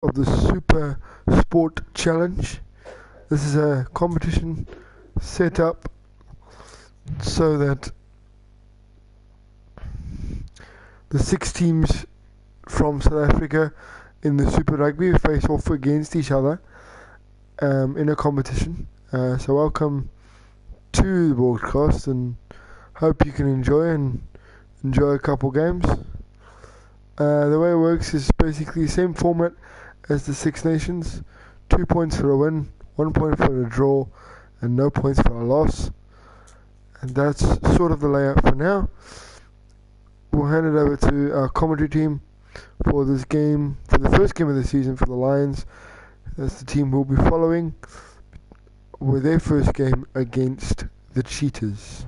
of the Supersport Challenge. This is a competition set up so that the 6 teams from South Africa in the Super Rugby face off against each other in a competition. So welcome to the broadcast, and hope you can enjoy a couple games. The way it works is basically the same format as the Six Nations: 2 points for a win, 1 point for a draw, and no points for a loss. And that's sort of the layout for now. We'll hand it over to our commentary team for this game, for the first game of the season for the Lions. That's the team we'll be following with their first game against the Cheetahs.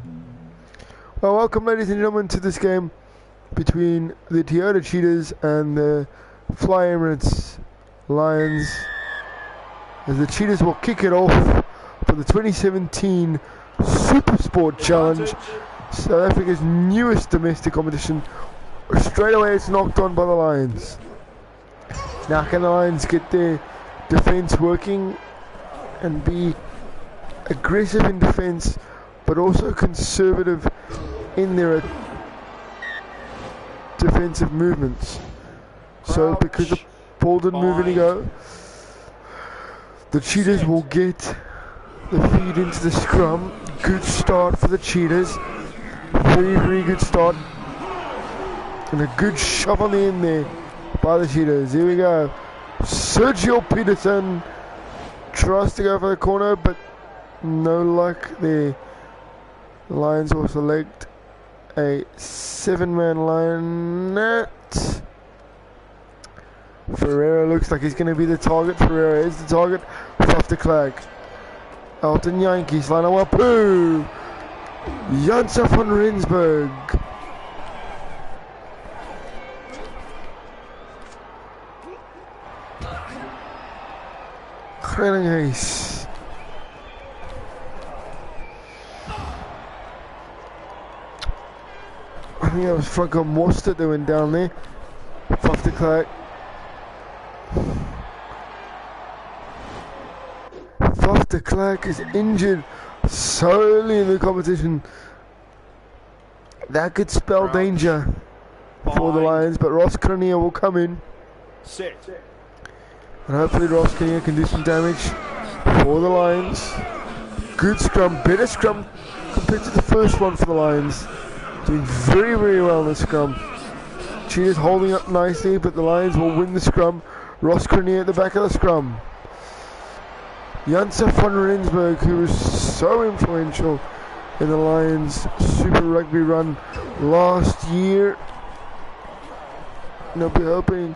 Well, welcome ladies and gentlemen to this game between the Toyota Cheetahs and the Fly Emirates Lions, as the Cheetahs will kick it off for the 2017 Supersport Challenge, South Africa's newest domestic competition. Straight away it's knocked on by the Lions. Now can the Lions get their defence working and be aggressive in defence but also conservative in their defensive movements? So because the ball didn't move any go, the Cheetahs will get the feed into the scrum. Good start for the Cheetahs. Very good start. And a good shove on the end there by the Cheetahs. Here we go. Sergio Peterson tries to go for the corner, but no luck there. The Lions will select a 7-man line net. Ferreira looks like he's going to be the target. Ferreira is the target. Off the Clag. Elton Yankees line up. Wapu. Janssen van Rensburg. Grellinghuis. I think that was Franco Mostert that went down there. Off the Clag. Van der Klerk is injured so early in the competition. That could spell danger for the Lions, but Ross Cronje will come in. And hopefully Ross Cronje can do some damage for the Lions. Good scrum, better scrum compared to the first one for the Lions. Doing very well in the scrum. Cheetahs holding up nicely, but the Lions will win the scrum. Ross Cronje at the back of the scrum. Janssen van Rensburg, who was so influential in the Lions Super Rugby run last year, and they'll be hoping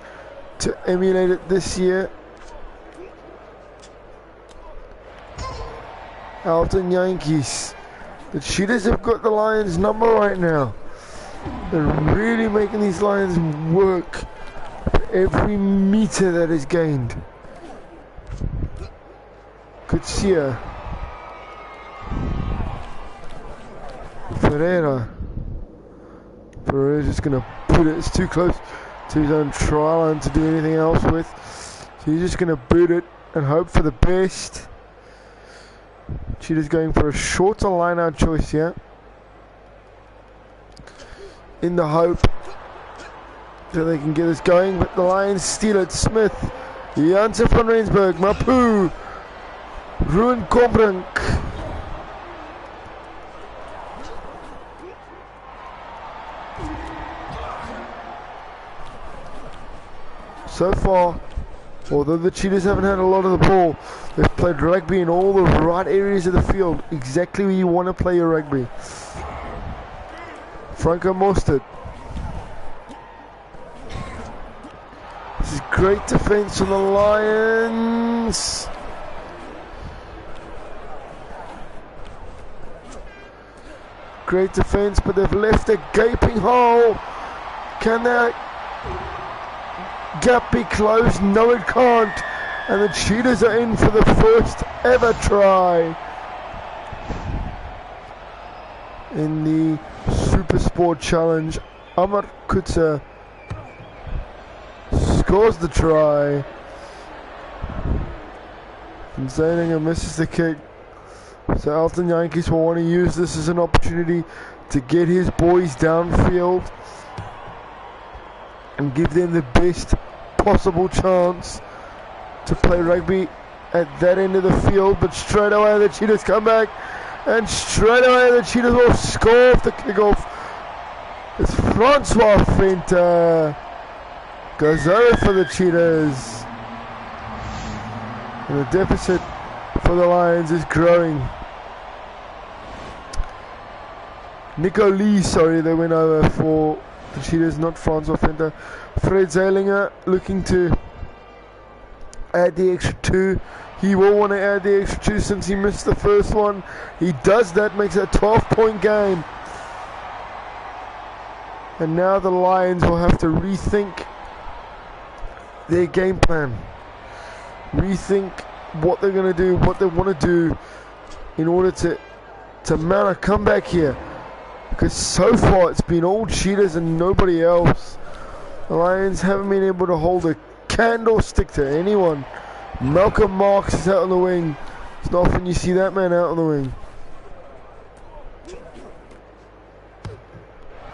to emulate it this year. Elton Yankees. The Cheetahs have got the Lions number right now. They're really making these Lions work for every metre that is gained. Good steer. Ferreira's just going to put it. It's too close to his own try line to do anything else with. So he's just going to boot it and hope for the best. Cheetah's going for a shorter line out choice here, in the hope that they can get us going, but the Lions steal it. Smith, Janssen van Rensburg, Mapu, Ruin Kombrink. So far, although the Cheetahs haven't had a lot of the ball, they've played rugby in all the right areas of the field, exactly where you want to play your rugby. Franco Mostert. This is great defence from the Lions. Great defence, but they've left a gaping hole. Can that gap be closed? No, it can't. And the Cheetahs are in for the first ever try in the Supersport Challenge. Amar Kutsa scores the try. And Zalinger misses the kick. So Elton Yankees will want to use this as an opportunity to get his boys downfield and give them the best possible chance to play rugby at that end of the field. But straight away the Cheetahs come back, and straight away the Cheetahs will score off the kickoff. It's Francois Fenter goes over for the Cheetahs, and the deficit for the Lions is growing. Nico Lee, sorry, they went over for the Cheetahs, not Francois Fenter. Fred Zalinger looking to add the extra 2. He will want to add the extra 2 since he missed the first one. He does that, makes it a 12-point game. And now the Lions will have to rethink their game plan. Rethink what they're going to do, what they want to do in order to mount a comeback here. Because so far it's been all Cheetahs and nobody else. The Lions haven't been able to hold a candlestick to anyone. Malcolm Marks is out on the wing. It's not often you see that man out on the wing.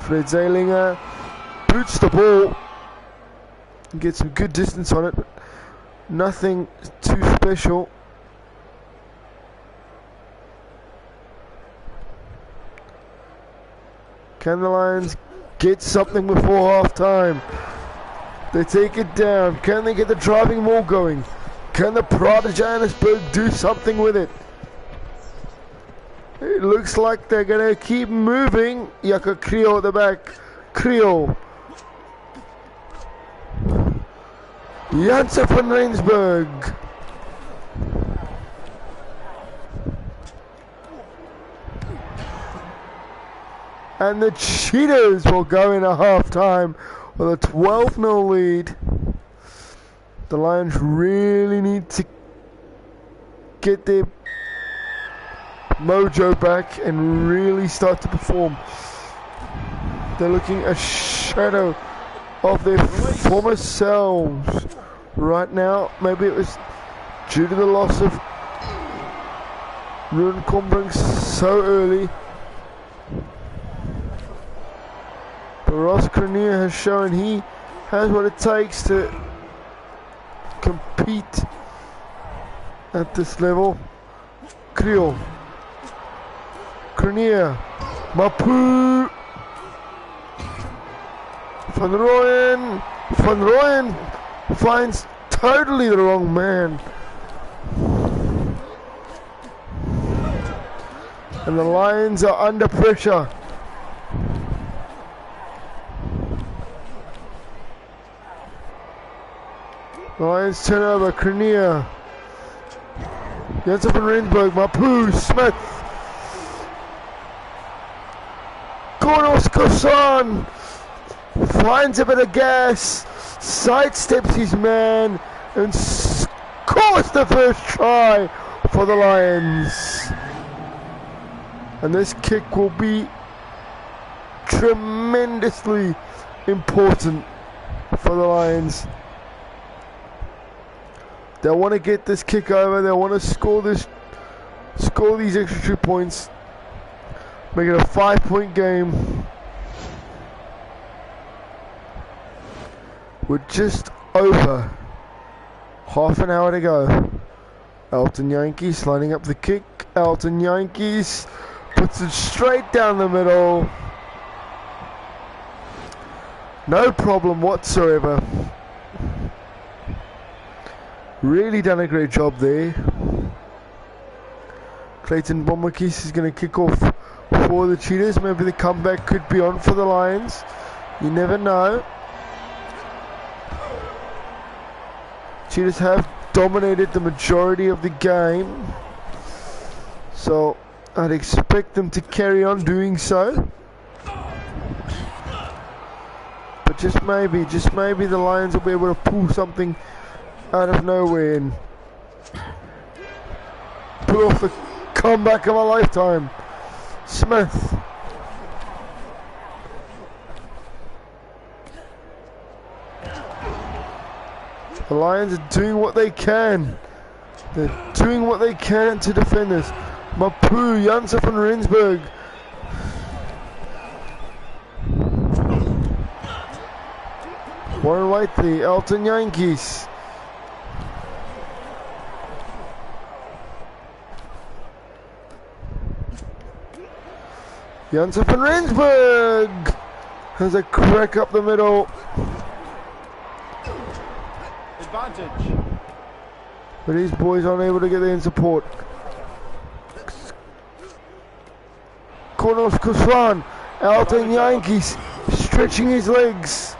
Fred Zalinger boots the ball and gets some good distance on it, but nothing too special. Can the Lions get something before half time? They take it down. Can they get the driving ball going? Can the Pride of Johannesburg do something with it? It looks like they're going to keep moving. Yaka Creole at the back. Creole. Janssen van Rensburg. And the Cheetahs will go in at half-time with a 12-0 lead. The Lions really need to get their mojo back and really start to perform. They're looking a shadow of their former selves right now. Maybe it was due to the loss of Ruben Combrink so early. But Ross Cranier has shown he has what it takes to compete at this level. Creole. Cranier. Mapu. Van Rooyen. Van Rooyen finds totally the wrong man. And the Lions are under pressure. The Lions turn over. Cranier. Janssen van Rensburg. Mapu. Smith. Gordon Kosan finds a bit of gas, sidesteps his man, and scores the first try for the Lions. And this kick will be tremendously important for the Lions. They want to get this kick over. They want to score these extra 2 points. Make it a 5-point game. With just over half an hour to go. Elton Yankees lining up the kick. Elton Yankees puts it straight down the middle. No problem whatsoever. Really done a great job there. Clayton Bombakis is going to kick off for the Cheetahs. Maybe the comeback could be on for the Lions. You never know. Cheetahs have dominated the majority of the game, so I'd expect them to carry on doing so. But just maybe the Lions will be able to pull something out of nowhere and pull off the comeback of a lifetime. Smith. The Lions are doing what they can. They're doing what they can to defend this. Mapu, Janssen van Rensburg. Warren Whiteley, Elton Yankees. Janssen van Rensburg has a crack up the middle. Advantage. But these boys aren't able to get there in support. Corner of Kuswan. Elton Yankees stretching his legs.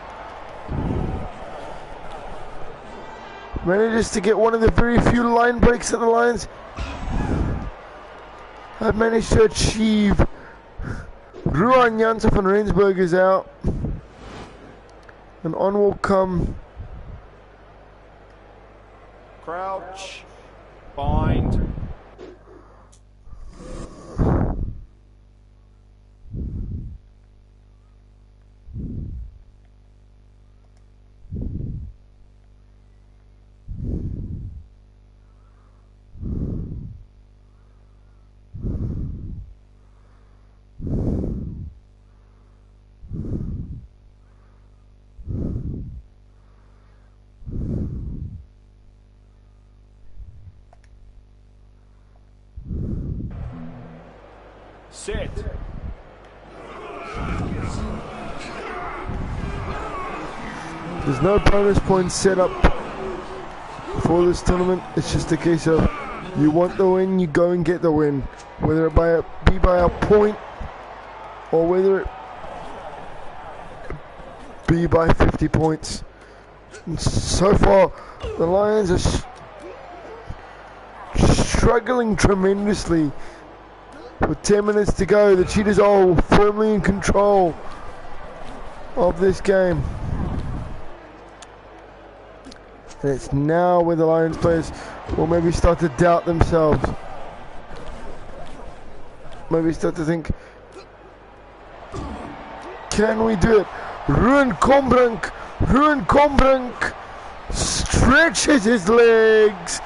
Manages to get one of the very few line breaks that the Lions have managed to achieve. Ruan Janssen van Rensburg is out. And on will come Crouch. Bind. Set. There's no bonus points set up for this tournament. It's just a case of you want the win, you go and get the win. Whether it be by a point or whether it be by 50 points. And so far, the Lions are struggling tremendously. With 10 minutes to go, the Cheetahs are firmly in control of this game. And it's now where the Lions players will maybe start to doubt themselves. Maybe start to think, can we do it? Ruan Kombrink stretches his legs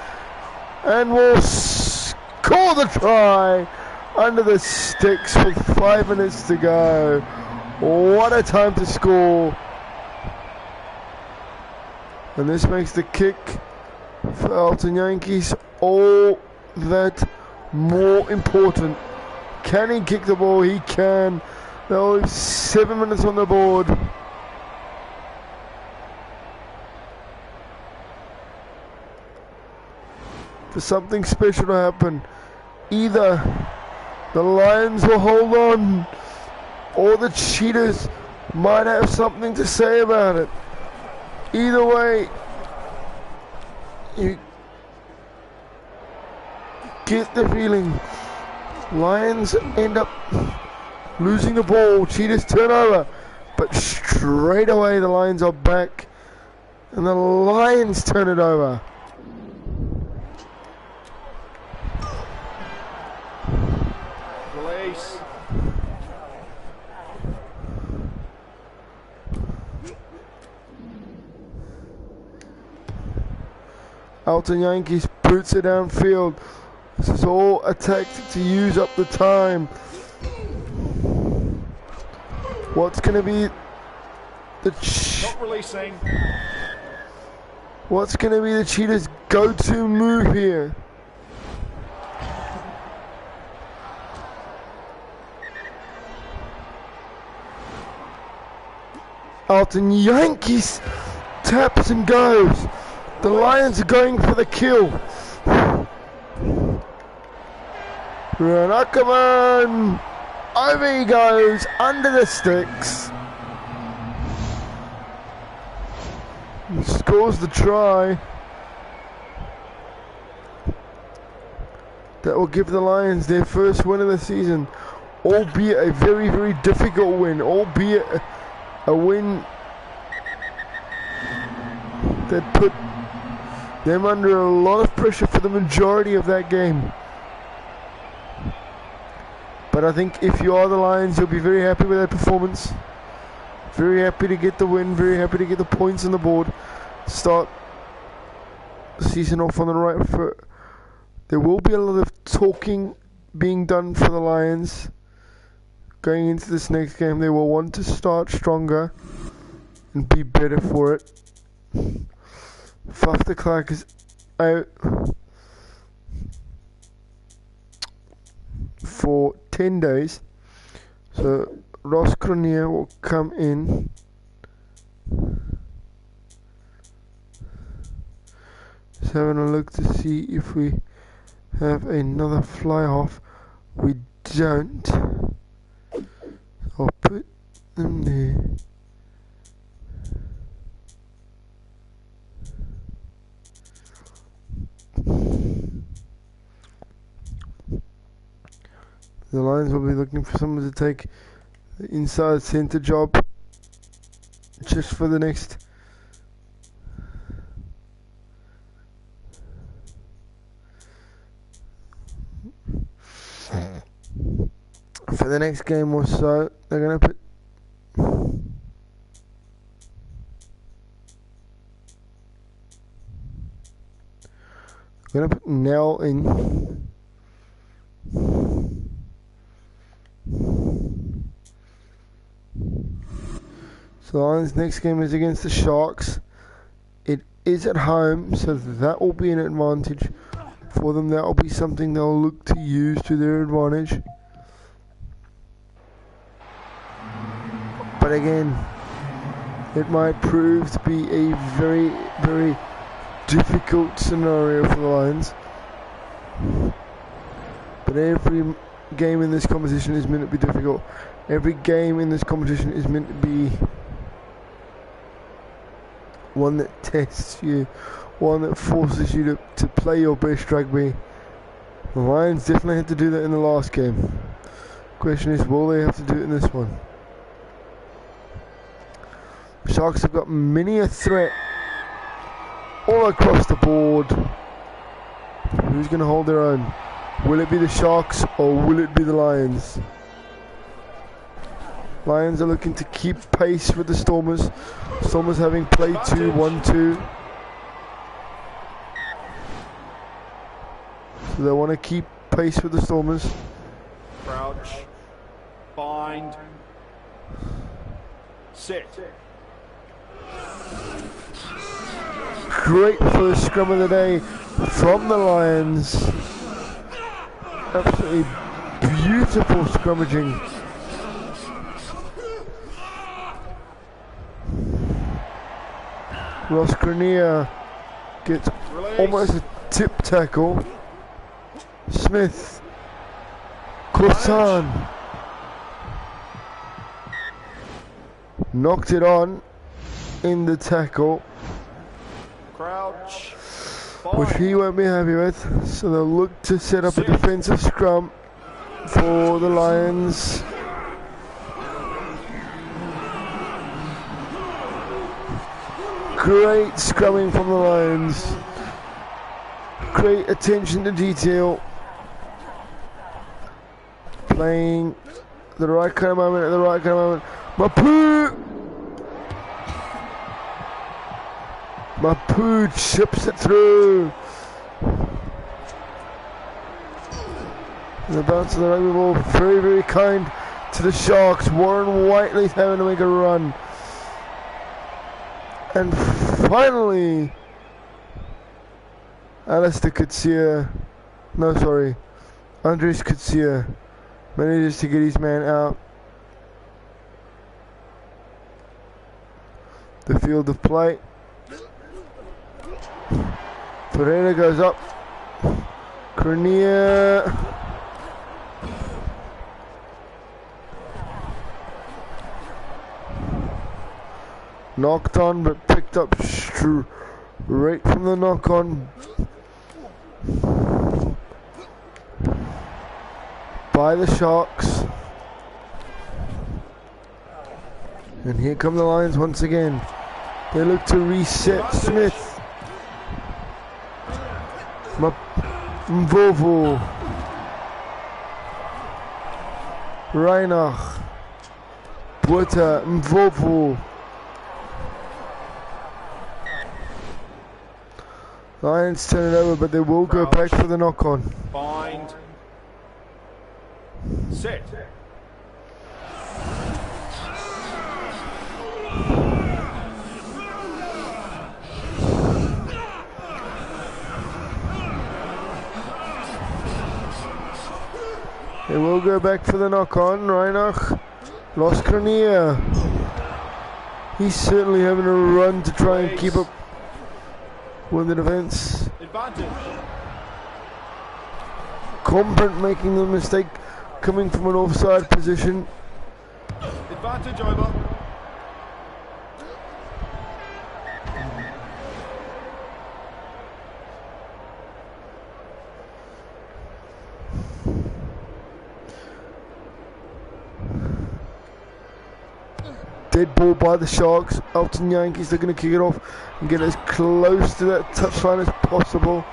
and will score the try. Under the sticks with 5 minutes to go. What a time to score. And this makes the kick for Elton Yankees all that more important. Can he kick the ball? He can. They'll leave 7 minutes on the board. For something special to happen, either the Lions will hold on, or the Cheetahs might have something to say about it. Either way, you get the feeling Lions end up losing the ball. Cheetahs turn over, but straight away the Lions are back, and the Lions turn it over. Elton Yankees boots it downfield. This is all a tactic to use up the time. What's going to be Not releasing. What's going to be the Cheetahs' go-to move here? Elton Yankees taps and goes. The Lions are going for the kill. Ruan Ackerman. Over he goes, under the sticks. He scores the try. That will give the Lions their first win of the season. Albeit a very, very difficult win. Albeit a win that put them under a lot of pressure for the majority of that game. But I think if you are the Lions, you'll be very happy with that performance. Very happy to get the win, very happy to get the points on the board. Start the season off on the right foot. There will be a lot of talking being done for the Lions going into this next game. They will want to start stronger and be better for it. Faf de Klerk is out for 10 days. So Ross Cronier will come in. Just having a look to see if we have another fly half. We don't. I'll put them there. The Lions will be looking for someone to take the inside centre job just for the next game or so. They're gonna put Nell in. So the Lions' next game is against the Sharks. It is at home, so that will be an advantage for them. That will be something they'll look to use to their advantage. But again, it might prove to be a very, very difficult scenario for the Lions. But every game in this competition is meant to be difficult. Every game in this competition is meant to be one that tests you, one that forces you to play your best rugby. The Lions definitely had to do that in the last game. Question is, will they have to do it in this one? The Sharks have got many a threat all across the board. Who's going to hold their own? Will it be the Sharks or will it be the Lions? Lions are looking to keep pace with the Stormers. Stormers having played 2-1-2. So they want to keep pace with the Stormers. Crouch. Bind. Sit. Great first scrum of the day from the Lions. Absolutely beautiful scrummaging. Ross Grenier gets almost a tip tackle. Smith. Corsan. Knocked it on in the tackle. Crouch. Which he won't be happy with. So they'll look to set up a defensive scrum for the Lions. Great scrumming from the Lions. Great attention to detail. Playing the right kind of moment at the right kind of moment. Mapu chips it through. And the bounce of the rugby ball, very, very kind to the Sharks. Warren Whiteley's having to make a run. And finally, Andres Coetzee manages to get his man out the field of play. Pereira goes up. Grenier. Knocked on, but picked up straight from the knock on by the Sharks. And here come the Lions once again. They look to reset Smith. Mvovo. Reinach. Buerta. Mvovo. Lions turn it over, but they will go back for the knock-on. Bind. Set. They will go back for the knock-on. Reinach lost Kranier. He's certainly having a run to try and keep up with the defense. Advantage. Combrant making the mistake, coming from an offside position. Advantage over. Dead ball by the Sharks. Elton Yankees, they're going to kick it off and get as close to that touchline as possible.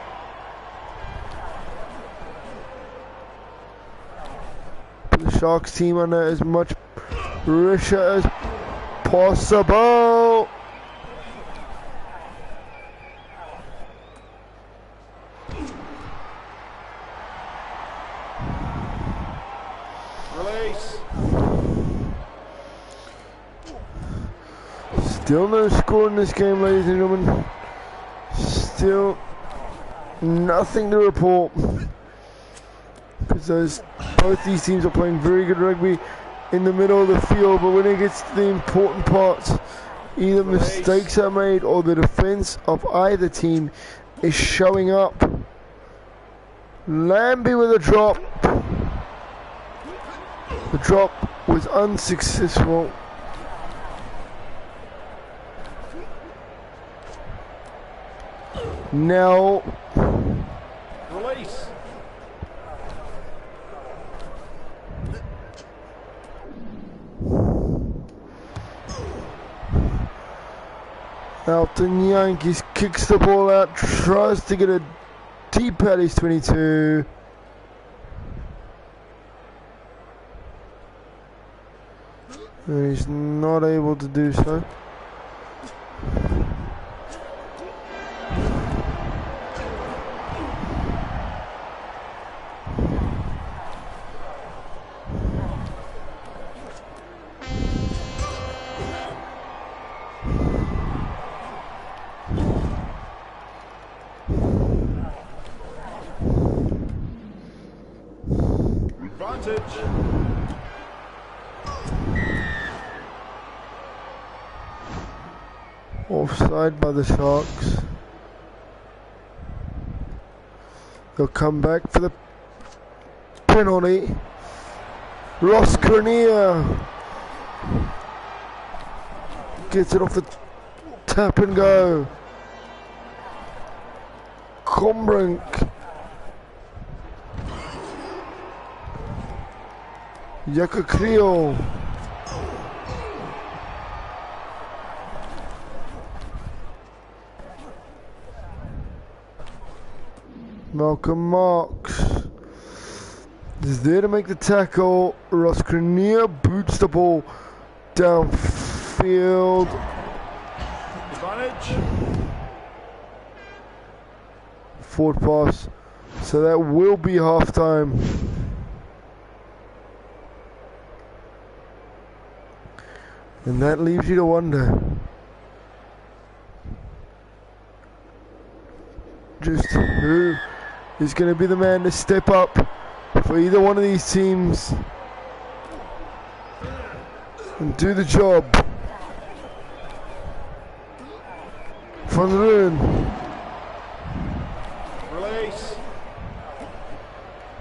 Put the Sharks team under as much pressure as possible. Release. Still no score in this game, ladies and gentlemen. Still nothing to report. Because both these teams are playing very good rugby in the middle of the field, but when it gets to the important parts, either mistakes are made or the defense of either team is showing up. Lambie with a drop. The drop was unsuccessful. Now, Release. Elton Yankees kicks the ball out, tries to get a deep at his 22. And he's not able to do so. Offside by the Sharks. They'll come back for the penalty. Ross Grenier gets it off the tap and go. Combrink. Yaka Creel. Malcolm Marks is there to make the tackle. Ross Grenier boots the ball downfield. Advantage. Forward pass. So that will be half time. And that leaves you to wonder just who is going to be the man to step up for either one of these teams and do the job. Van Rijn. Release.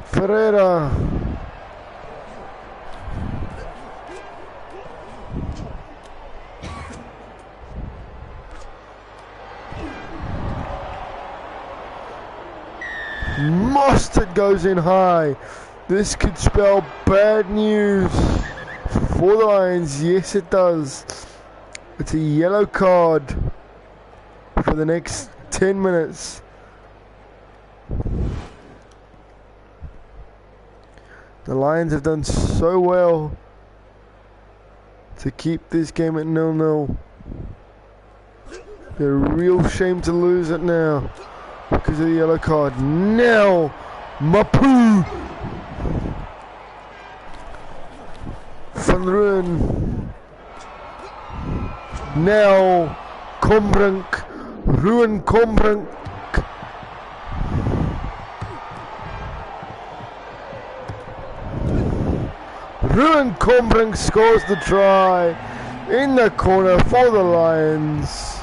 Ferreira. Mustard goes in high. This could spell bad news for the Lions. Yes, it does. It's a yellow card for the next 10 minutes. The Lions have done so well to keep this game at 0-0. They're a real shame to lose it now. because of the yellow card. Now, Mapu. Van Ruin. Now, Kombrink. Ruin Kombrink. Ruin Kombrink scores the try in the corner for the Lions.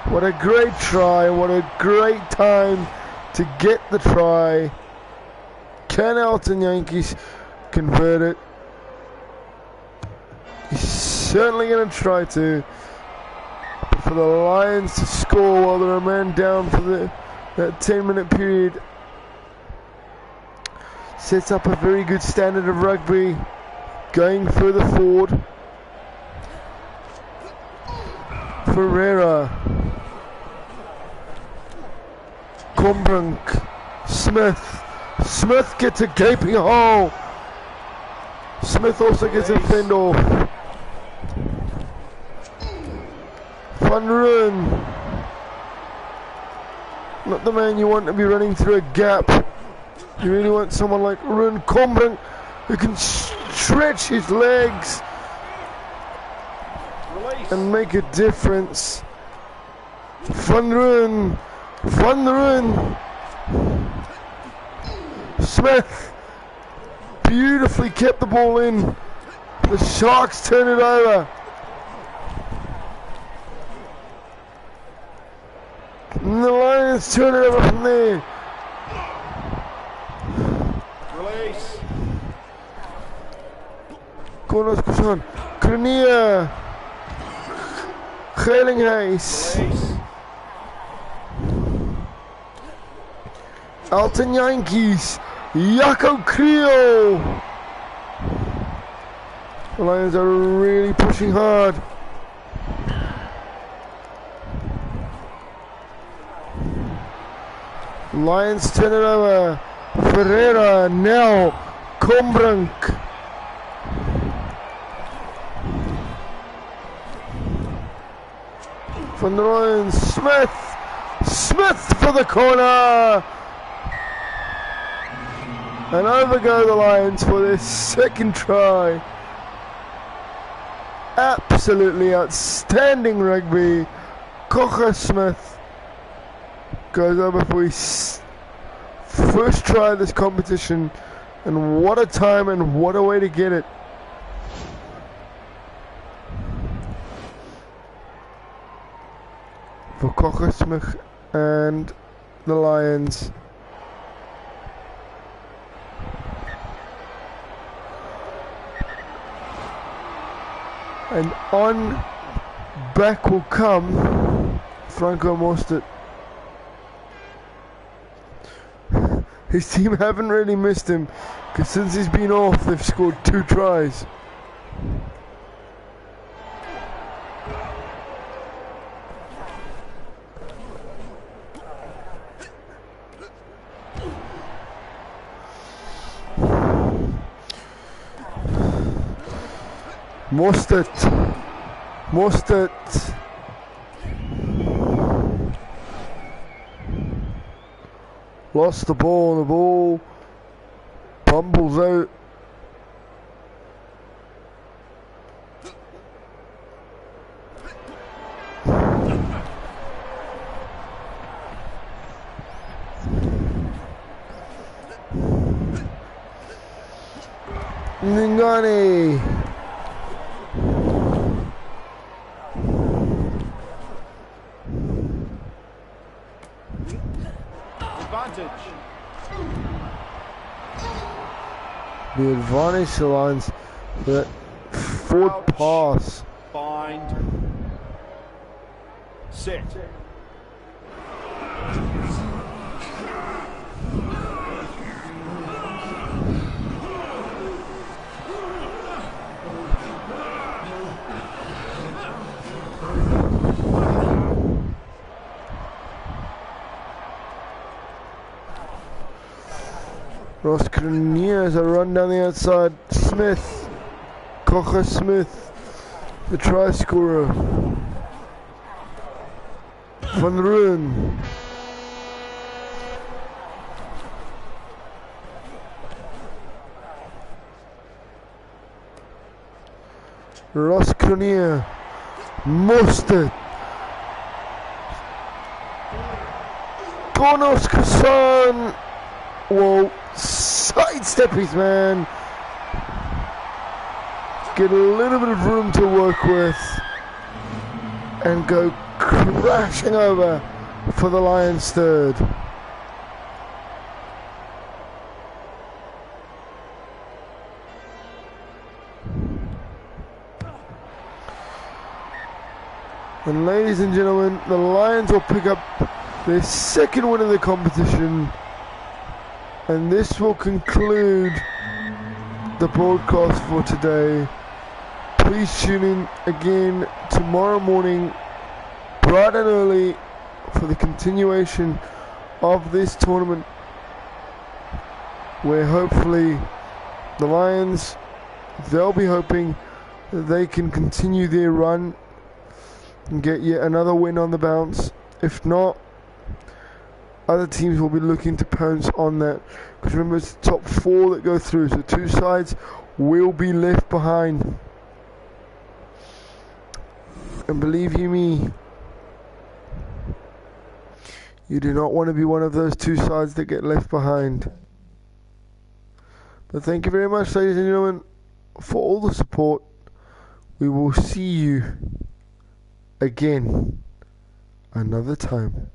What a great try, what a great time to get the try. Can Elton Yankees convert it? He's certainly going to try to. But for the Lions to score while they're a man down for that 10-minute period sets up a very good standard of rugby going further forward. Ferreira, Kombrink, Smith gets a gaping hole. Smith also gets a fend off. Van Ruin, not the man you want to be running through a gap. You really want someone like Ruin Kombrink who can stretch his legs and make a difference. Van Ruin, Smith beautifully kept the ball in. The Sharks turn it over. And the Lions turn it over from there. Release. Corners Kusan. Krenia. Gelinghuis. Release. Elton Yankees. Jaco Creel. The Lions are really pushing hard. Lions turn it over. Ferreira now. Kombrink. Van Rooyen. Smith for the corner. And over go the Lions for their second try. Absolutely outstanding rugby. Kocha Smith goes over for his first try of this competition, and what a time and what a way to get it. For Kocha Smith and the Lions. And on back will come Franco Mostert. His team haven't really missed him, because since he's been off they've scored 2 tries. Mostert. Lost the ball, bumbles out. Ngani. The advantage to the Lions for that forward pass. Bind. Sit. Ross Krenia has a run down the outside. Kocha Smith, the try scorer. Van Rooyen. Ross Cronier, Mustard, Bonos Kasan. Whoa, sidestep his man. Get a little bit of room to work with and go crashing over for the Lions' third. And ladies and gentlemen, the Lions will pick up their second win of the competition, and this will conclude the broadcast for today. Please tune in again tomorrow morning, bright and early, for the continuation of this tournament, where hopefully the Lions, they'll be hoping that they can continue their run and get yet another win on the bounce. If not, other teams will be looking to pounce on that, because remember, it's the top 4 that go through, so 2 sides will be left behind. And believe you me, you do not want to be one of those 2 sides that get left behind. But thank you very much, ladies and gentlemen, for all the support. We will see you again another time.